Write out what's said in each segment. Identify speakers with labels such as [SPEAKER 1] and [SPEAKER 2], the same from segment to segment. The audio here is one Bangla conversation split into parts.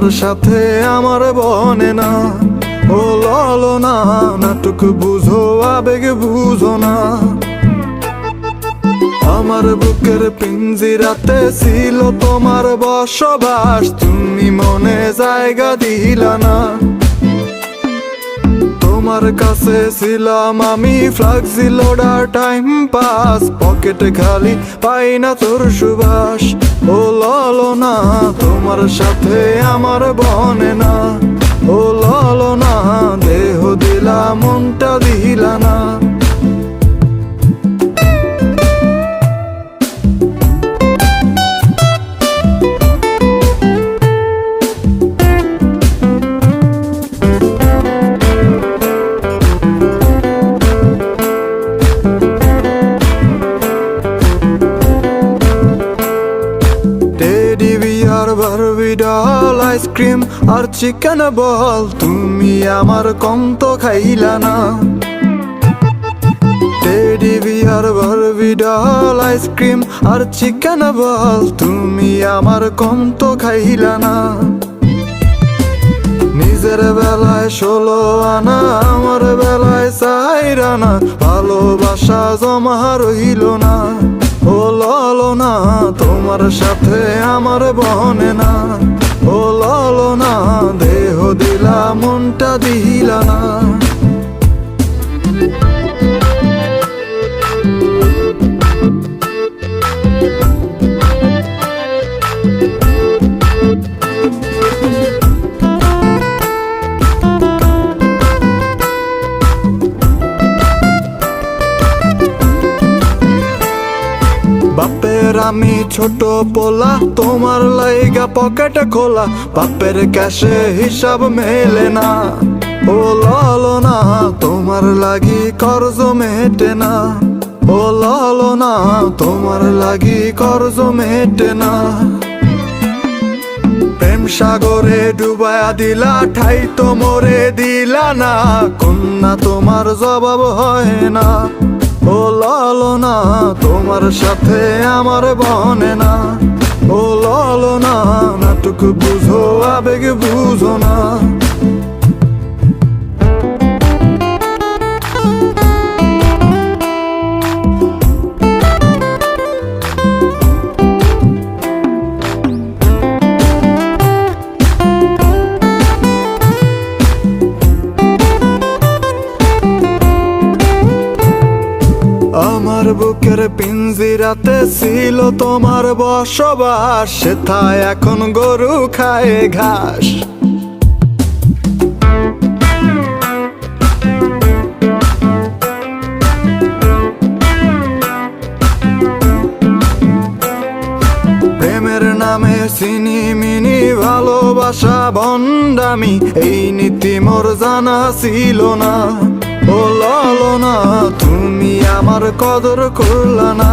[SPEAKER 1] তোমার সাথে আমার বনে না। ও ললনা নাটক বুঝো আবেগ বুঝো না। আমার বুকের পিঞ্জিরাতে ছিল তোমার বসবাস, তুমি মনে জায়গা দিলা না। তোমার কাছে ছিলাম আমি ফ্লাক্সি লোডার টাইম পাস, পকেটে খালি পাই না তোর সুবাস। ও ললনা তোমার সাথে আমার বনে না। ও ললনা দেহ দিলা মনটা দিলা না। বারবি ডল আইসক্রিম আর চিকেন বল, তুমি আমার কম তো খাইলা না। Teddy bear Barbie doll ice cream আর চিকেন বল, তুমি আমার কম তো খাইলা না। নিজের বেলায় 16 আনা, আমার বেলায় 4 আনা, ভালোবাসা জমা রইল না। ও ললনা তোমার সাথে আমার বনে না। ও ললনা দেহ দিলা মনটা দিলা না। বাপের আমি ছোট পোলা, তোমার লাইগা পকেট খোলা, বাপের ক্যাশে হিসাব মেলে না। ও ললনা তোমার লাগি কর্জ মেটে না। ও ললনা তোমার লাগি কর্জ মেটে না। প্রেম সাগরে ডুবায়া দিলা, ঠাই তো মোরে দিলা না, কন্যা তোমার জবাব হয় না। ও ললনা তোমার সাথে আমার বনে না। ও ললনা নাটক বুঝো আবেগ বুঝো না। আমার বুকের পিঞ্জিরাতে ছিল তোমার বসবাস, সেথায় এখন গরু খায় ঘাস। প্রেমের নামে চিনি মিনি ভালোবাসা ভণ্ডামি, এই নীতি মোর জানা ছিল না। ও ললনা তুমি আমার কদর করলা না।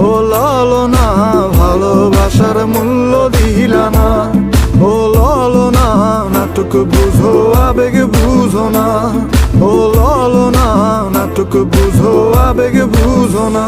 [SPEAKER 1] ও ললনা ভালোবাসার মূল্য দিলা না। ও ললনা নাটক বুঝো আবেগ বুঝো না। ও ললনা নাটক বুঝো আবেগ বুঝো না।